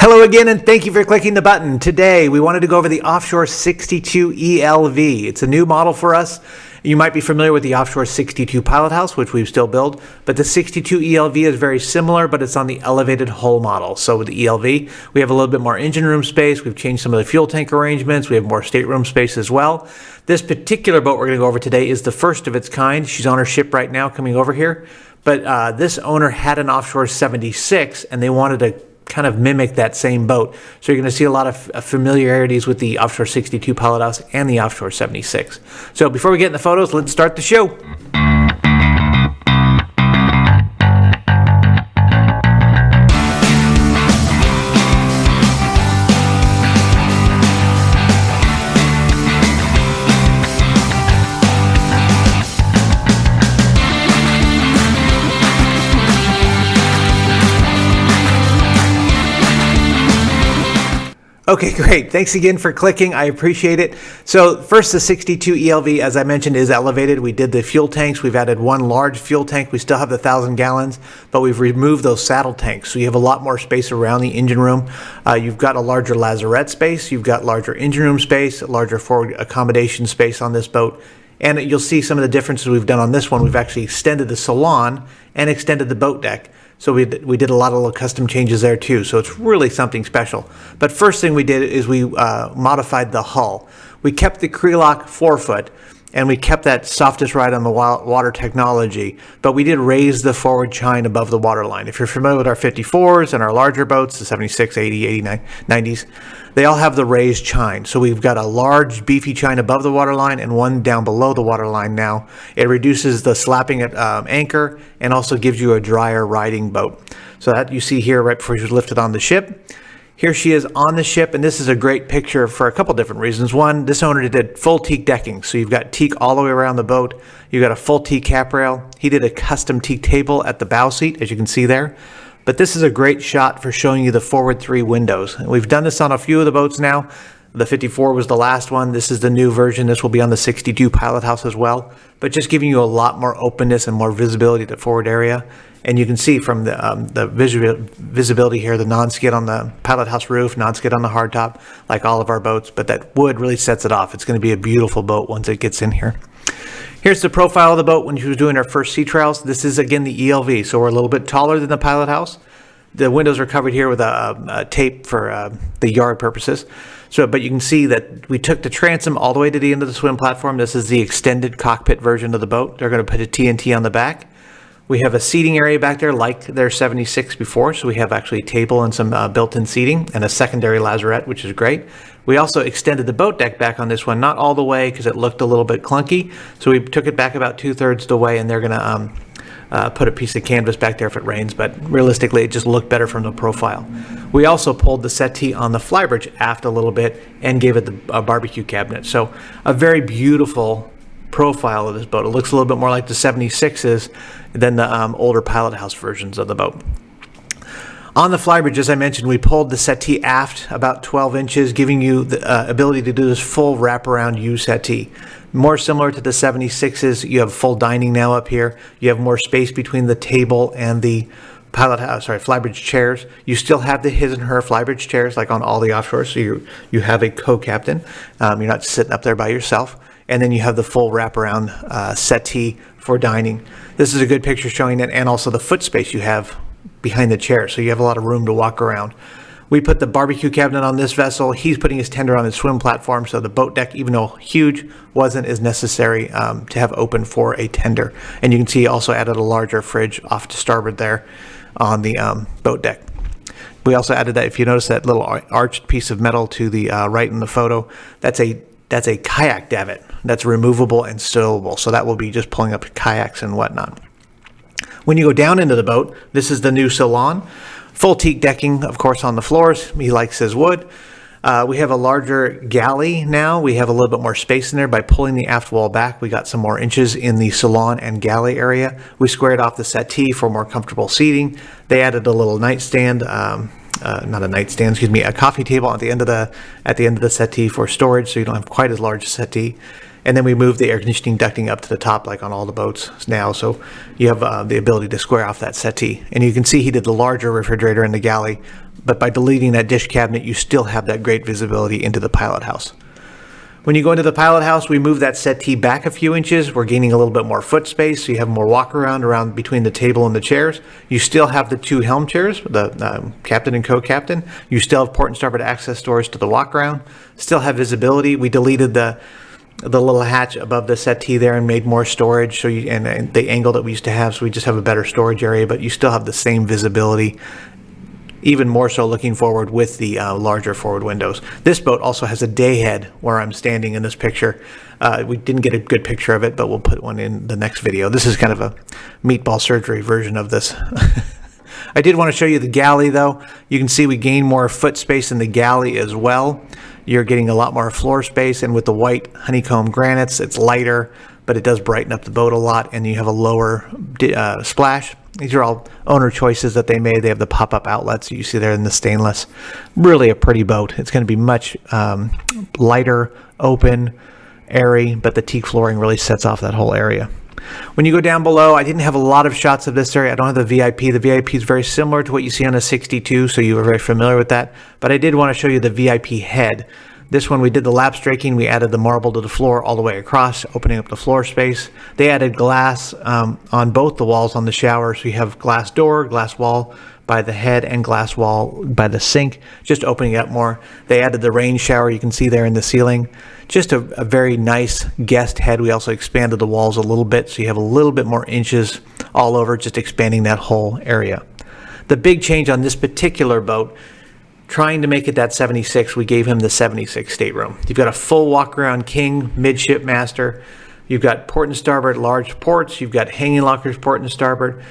Hello again, and thank you for clicking the button. Today, we wanted to go over the Offshore 62 ELV. It's a new model for us. You might be familiar with the Offshore 62 Pilot House, which we still build, but the 62 ELV is very similar, but it's on the elevated hull model. So with the ELV, we have a little bit more engine room space. We've changed some of the fuel tank arrangements. We have more stateroom space as well. This particular boat we're going to go over today is the first of its kind. She's on her ship right now coming over here, but this owner had an Offshore 76, and they wanted to kind of mimic that same boat. So you're going to see a lot of familiarities with the Offshore 62 Pilot House and the Offshore 76. So before we get in the photos, let's start the show. Okay, great. Thanks again for clicking. I appreciate it. So first, the 62 ELV, as I mentioned, is elevated. We did the fuel tanks. We've added one large fuel tank. We still have the 1,000 gallons, but we've removed those saddle tanks. So you have a lot more space around the engine room. You've got a larger lazarette space. You've got larger engine room space, larger forward accommodation space on this boat. And you'll see some of the differences we've done on this one. We've actually extended the salon and extended the boat deck. So we did a lot of little custom changes there too. So it's really something special. But first thing we did is we modified the hull. We kept the Crelock forefoot, and we kept that softest ride on the water technology, but we did raise the forward chine above the waterline. If you're familiar with our 54s and our larger boats, the 76, 80, 89, 90s, they all have the raised chine. So we've got a large beefy chine above the waterline and one down below the waterline now. It reduces the slapping at anchor and also gives you a drier riding boat. So that you see here right before she's lifted on the ship. Here she is on the ship, and this is a great picture for a couple different reasons. One, this owner did full teak decking, so you've got teak all the way around the boat. You've got a full teak cap rail. He did a custom teak table at the bow seat, as you can see there. But this is a great shot for showing you the forward 3 windows. We've done this on a few of the boats now. The 54 was the last one. This is the new version. This will be on the 62 Pilot House as well, but just giving you a lot more openness and more visibility to the forward area. And you can see from the visibility here, the non-skid on the Pilot House roof, non-skid on the hardtop, like all of our boats, but that wood really sets it off. It's going to be a beautiful boat once it gets in here. Here's the profile of the boat when she was doing her first sea trials. This is, again, the ELV, so we're a little bit taller than the Pilot House. The windows are covered here with a tape for the yard purposes. But you can see that we took the transom all the way to the end of the swim platform. This is the extended cockpit version of the boat. They're going to put a TNT on the back. We have a seating area back there like their 76 before, so we have actually a table and some built-in seating and a secondary lazarette, which is great. We also extended the boat deck back on this one, not all the way because it looked a little bit clunky, so we took it back about 2/3 the way, and they're going to put a piece of canvas back there if it rains, but realistically it just looked better from the profile. We also pulled the settee on the flybridge aft a little bit and gave it a barbecue cabinet. So a very beautiful profile of this boat. It looks a little bit more like the 76s than the older Pilot House versions of the boat. On the flybridge, as I mentioned, we pulled the settee aft about 12 inches, giving you the ability to do this full wraparound U settee. More similar to the 76s, you have full dining now up here. You have more space between the table and the flybridge chairs. You still have the his and her flybridge chairs like on all the offshores, so you have a co-captain. You're not sitting up there by yourself. And then you have the full wraparound settee for dining. This is a good picture showing it, and also the foot space you have behind the chair, so you have a lot of room to walk around. We put the barbecue cabinet on this vessel. He's putting his tender on his swim platform, so the boat deck, even though huge, wasn't as necessary to have open for a tender. And you can see he also added a larger fridge off to starboard there on the boat deck. We also added that, if you notice that little arched piece of metal to the right in the photo, that's a kayak davit that's removable and stowable. So that will be just pulling up kayaks and whatnot. When you go down into the boat, this is the new salon. Full teak decking, of course, on the floors. He likes his wood. We have a larger galley now. We have a little bit more space in there. By pulling the aft wall back, we got some more inches in the salon and galley area. We squared off the settee for more comfortable seating. They added a little nightstand, not a nightstand, excuse me, a coffee table at the end of the settee for storage, so you don't have quite as large a settee. And then we moved the air conditioning ducting up to the top like on all the boats now, so you have the ability to square off that settee. And you can see he did the larger refrigerator in the galley but by deleting that dish cabinet, you still have that great visibility into the pilot house. When you go into the pilot house, we move that settee back a few inches. We're gaining a little bit more foot space, so you have more walk around between the table and the chairs. You still have the two helm chairs, the captain and co-captain. You still have port and starboard access doors to the walk around. Still have visibility. We deleted the little hatch above the settee there and made more storage. So and the angle that we used to have, so we just have a better storage area. But you still have the same visibility. Even more so looking forward with the larger forward windows. This boat also has a day head where I'm standing in this picture. We didn't get a good picture of it, but we'll put one in the next video. This is kind of a meatball surgery version of this. I did want to show you the galley though. You can see we gain more foot space in the galley as well. You're getting a lot more floor space, and with the white honeycomb granites, it's lighter, but it does brighten up the boat a lot, and you have a lower splash. These are all owner choices that they made. They have the pop-up outlets you see there in the stainless. Really a pretty boat. It's going to be much lighter, open, airy, but the teak flooring really sets off that whole area. When you go down below, I didn't have a lot of shots of this area. I don't have the VIP. The VIP is very similar to what you see on a 62, so you are very familiar with that. But I did want to show you the VIP head. This one, we did the lap straking. We added the marble to the floor all the way across, opening up the floor space. They added glass on both the walls on the shower. So you have glass door, glass wall by the head, and glass wall by the sink, just opening it up more. They added the rain shower you can see there in the ceiling. Just a very nice guest head. We also expanded the walls a little bit, so you have a little bit more inches all over, just expanding that whole area. The big change on this particular boat, trying to make it that 76, we gave him the 76 stateroom. You've got a full walk-around king, midship master. You've got port and starboard large ports. You've got hanging lockers port and starboard.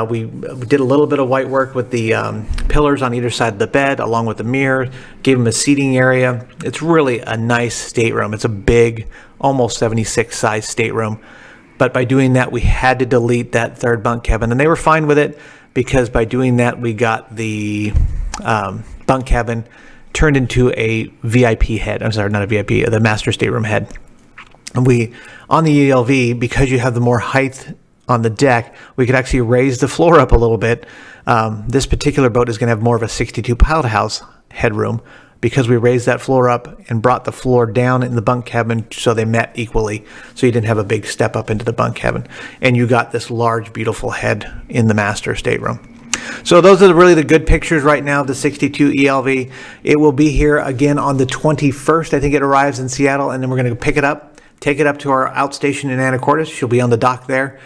We did a little bit of white work with the pillars on either side of the bed, along with the mirror. Gave him a seating area. It's really a nice stateroom. It's a big, almost 76 size stateroom. But by doing that, we had to delete that third bunk cabin, and they were fine with it because by doing that, we got the bunk cabin turned into a VIP head. I'm sorry, not a VIP, the master stateroom head. And we, on the ELV, because you have the more height on the deck, we could actually raise the floor up a little bit. This particular boat is going to have more of a 62 pilot house headroom because we raised that floor up and brought the floor down in the bunk cabin so they met equally. So you didn't have a big step up into the bunk cabin. And you got this large, beautiful head in the master stateroom. So those are really the good pictures right now of the 62 ELV. It will be here again on the 21st. I think it arrives in Seattle, and then we're going to pick it up, take it up to our outstation in Anacortes. She'll be on the dock there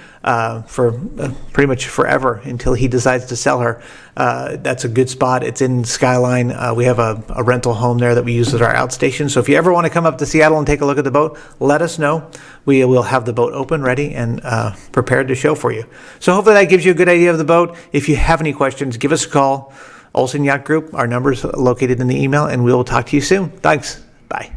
for pretty much forever until he decides to sell her. That's a good spot. It's in Skyline. We have a rental home there that we use as our outstation. So if you ever want to come up to Seattle and take a look at the boat, let us know. We will have the boat open, ready, and prepared to show for you. So hopefully that gives you a good idea of the boat. If you have any questions, give us a call. Olson Yacht Group, our number's located in the email, and we will talk to you soon. Thanks. Bye.